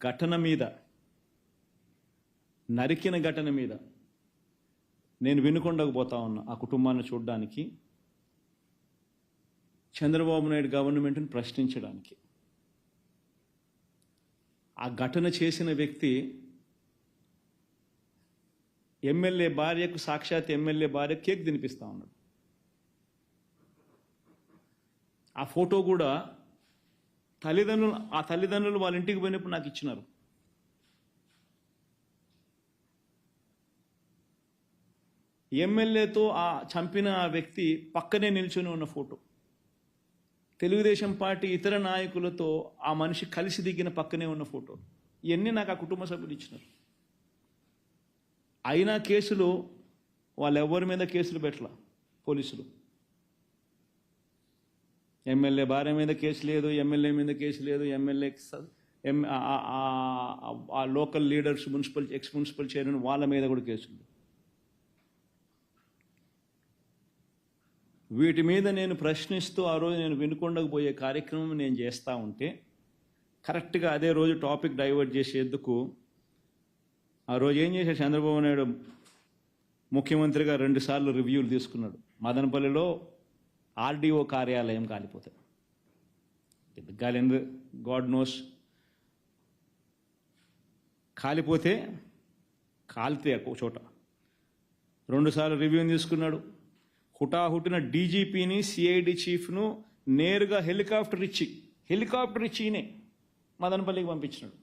ఘటన మీద, నరికిన ఘటన మీద నేను వినుకొండకు పోతా ఉన్నా ఆ కుటుంబాన్ని చూడడానికి, చంద్రబాబు నాయుడు గవర్నమెంట్ని ప్రశ్నించడానికి. ఆ ఘటన చేసిన వ్యక్తి ఎమ్మెల్యే భార్యకు, సాక్షాత్ ఎమ్మెల్యే భార్య కేక్ తినిపిస్తా ఉన్నాడు. ఆ ఫోటో కూడా తల్లిదండ్రులు వాళ్ళ ఇంటికి పోయినప్పుడు నాకు ఇచ్చినారు. ఎమ్మెల్యేతో ఆ చంపిన ఆ వ్యక్తి పక్కనే నిల్చొని ఉన్న ఫోటో, తెలుగుదేశం పార్టీ ఇతర నాయకులతో ఆ మనిషి కలిసి దిగిన పక్కనే ఉన్న ఫోటో, ఇవన్నీ నాకు ఆ కుటుంబ సభ్యులు ఇచ్చినారు. అయినా కేసులు వాళ్ళెవరి మీద కేసులు పెట్టలా పోలీసులు. ఎమ్మెల్యే భార్య మీద కేసు లేదు, ఎమ్మెల్యే మీద కేసు లేదు, ఆ local leaders, X municipal chairman వాళ్ళ మీద కూడా కేసులు. వీటి మీద నేను ప్రశ్నిస్తూ ఆ రోజు నేను వినుకొండకు పోయే కార్యక్రమం నేను చేస్తూ ఉంటే, కరెక్ట్గా అదే రోజు టాపిక్ డైవర్ట్ చేసేందుకు ఆ రోజు ఏం చేశాడు చంద్రబాబు నాయుడు, ముఖ్యమంత్రిగా 2 సార్లు రివ్యూలు తీసుకున్నాడు. మదనపల్లిలో ఆర్డీఓ కార్యాలయం కాలిపోతాయి, ఎందుకు కాలింది గాడ్ నోస్. కాలితే ఒక చోట 2 సార్లు రివ్యూని తీసుకున్నాడు. హుటాహుటిన డీజీపీని, సిఐడి చీఫ్ను నేరుగా హెలికాప్టర్ ఇచ్చినే మదనపల్లికి పంపించినాడు.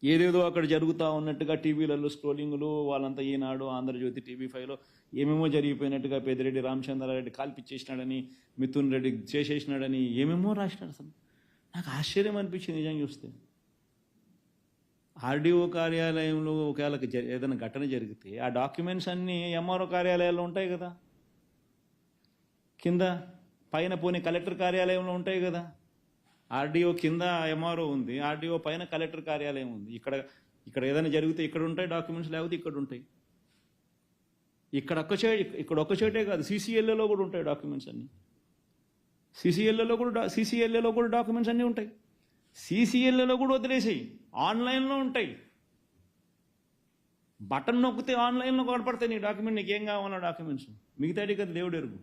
ఏదేదో అక్కడ జరుగుతూ ఉన్నట్టుగా టీవీలలో స్క్రోలింగ్లు, వాళ్ళంతా ఈనాడు, ఆంధ్రజ్యోతి, TV5లో ఏమేమో జరిగిపోయినట్టుగా, పెద్దిరెడ్డి రామచంద్రారెడ్డి కాల్పిచ్చేసినాడని, మిథున్ రెడ్డి చేసేసినాడని ఏమేమో రాసినాడు. అసలు నాకు ఆశ్చర్యం అనిపించింది నిజంగా చూస్తే. ఆర్డీఓ కార్యాలయంలో ఒకవేళ ఏదైనా ఘటన జరిగితే ఆ డాక్యుమెంట్స్ అన్నీ ఎంఆర్ఓ కార్యాలయాల్లో ఉంటాయి కదా, కింద పైన పోనీ కలెక్టర్ కార్యాలయంలో ఉంటాయి కదా. ఆర్డీఓ కింద ఎంఆర్ఓ ఉంది, ఆర్డీఓ పైన కలెక్టర్ కార్యాలయం ఉంది. ఇక్కడ ఏదైనా జరిగితే ఇక్కడ ఉంటాయి డాక్యుమెంట్స్, లేకపోతే ఇక్కడ ఉంటాయి. ఇక్కడ ఒక్క చోటే కాదు, సీసీఎల్ఏలో కూడా ఉంటాయి డాక్యుమెంట్స్ అన్నీ. సీసీఎల్ఏలో కూడా డాక్యుమెంట్స్ అన్నీ ఉంటాయి. సీసీఎల్ఏలో కూడా వదిలేసాయి, ఆన్లైన్లో ఉంటాయి. బటన్ నొక్కితే ఆన్లైన్లో కనపడతాయి నీ డాక్యుమెంట్, నీకేం కావాలన్నా డాక్యుమెంట్స్. మిగతాటి కదా దేవుడు ఎరుగు.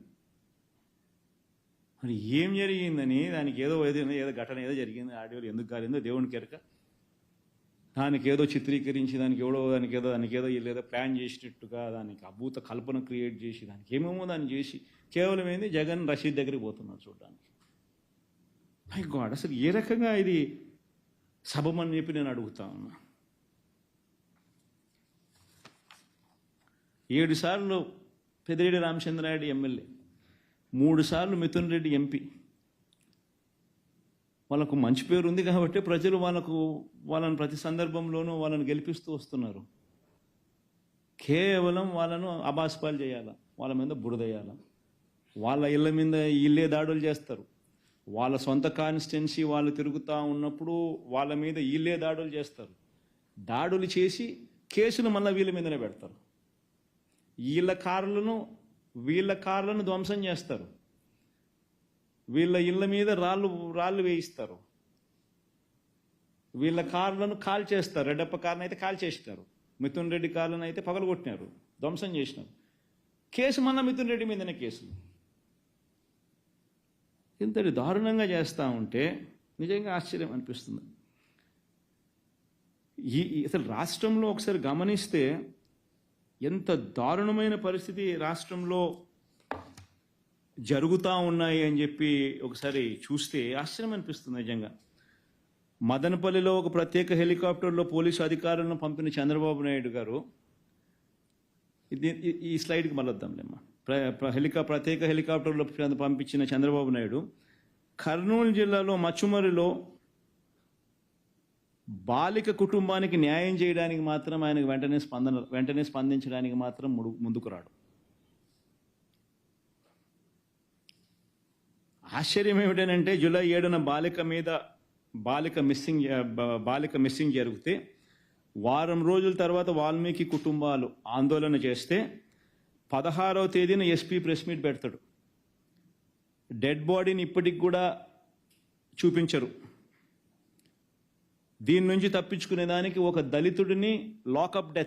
మరి ఏం జరిగిందని, దానికి ఏదో ఘటన ఏదో జరిగింది, ఆడియోలు ఎందుకు కాలేదో దేవునికి ఎరక. దానికి ఏదో చిత్రీకరించి దానికి ఏదో వీళ్ళేదో ప్లాన్ చేసినట్టుగా దానికి అభూత కల్పన క్రియేట్ చేసి దానికి ఏమేమో దాన్ని చేసి కేవలం ఏంది జగన్ రషీద్ దగ్గరికి పోతున్నాడు చూడడానికి. మై గాడ్, అసలు ఏ రకంగా ఇది సబమని చెప్పి నేను అడుగుతా ఉన్నా. 7 సార్లు పెద్దిరెడ్డి రామచంద్రారెడ్డి ఎమ్మెల్యే, 3 సార్లు మిథున్ రెడ్డి ఎంపీ. వాళ్ళకు మంచి పేరు ఉంది కాబట్టి ప్రజలు వాళ్ళని ప్రతి సందర్భంలోనూ వాళ్ళని గెలిపిస్తూ వస్తున్నారు. కేవలం వాళ్ళను అబాస్పాలు చేయాలా, వాళ్ళ మీద బురదయ్యాలా, వాళ్ళ ఇళ్ళ మీద ఇల్లే దాడులు చేస్తారు. వాళ్ళ సొంత కాన్స్టిట్యున్సీ వాళ్ళు తిరుగుతూ ఉన్నప్పుడు వాళ్ళ మీద ఇల్లే దాడులు చేస్తారు. దాడులు చేసి కేసులు మళ్ళీ వీళ్ళ మీదనే పెడతారు. వీళ్ళ కార్లను ధ్వంసం చేస్తారు, వీళ్ళ ఇళ్ళ మీద రాళ్ళు వేయిస్తారు, వీళ్ళ కార్లను కాల్ చేస్తారు. రెడ్డప్ప కార్ను అయితే కాల్ చేసినారు, మిథున్ రెడ్డి కార్లను అయితే పగలగొట్టినారు, ధ్వంసం చేసినారు. కేసు మళ్ళీ మిథున్ రెడ్డి మీదనే కేసులు. ఇంతటి దారుణంగా చేస్తూ ఉంటే నిజంగా ఆశ్చర్యం అనిపిస్తుంది. అసలు రాష్ట్రంలో ఒకసారి గమనిస్తే ఎంత దారుణమైన పరిస్థితి రాష్ట్రంలో జరుగుతూ ఉన్నాయి అని చెప్పి ఒకసారి చూస్తే ఆశ్చర్యం అనిపిస్తుంది నిజంగా. మదనపల్లిలో ఒక ప్రత్యేక హెలికాప్టర్లో పోలీసు అధికారులను పంపిన చంద్రబాబు నాయుడు గారు, ఈ స్లైడ్కి మళ్ళీ వద్దాంలేమ్మా. ప్రత్యేక హెలికాప్టర్లో పంపించిన చంద్రబాబు నాయుడు కర్నూలు జిల్లాలో మచ్చుమరిలో బాలిక కుటుంబానికి న్యాయం చేయడానికి మాత్రం ఆయనకు వెంటనే స్పందించడానికి మాత్రం ముందుకు రాడు. ఆశ్చర్యం ఏమిటంటే జూలై 7న బాలిక మిస్సింగ్ జరిగితే వారం రోజుల తర్వాత వాల్మీకి కుటుంబాలు ఆందోళన చేస్తే 16వ తేదీన ఎస్పీ ప్రెస్ మీట్ పెడతాడు. డెడ్ బాడీని ఇప్పటికి కూడా చూపించరు, దీని నుంచి తప్పించుకునే దానికి ఒక దళితుడిని లాకప్ డెత్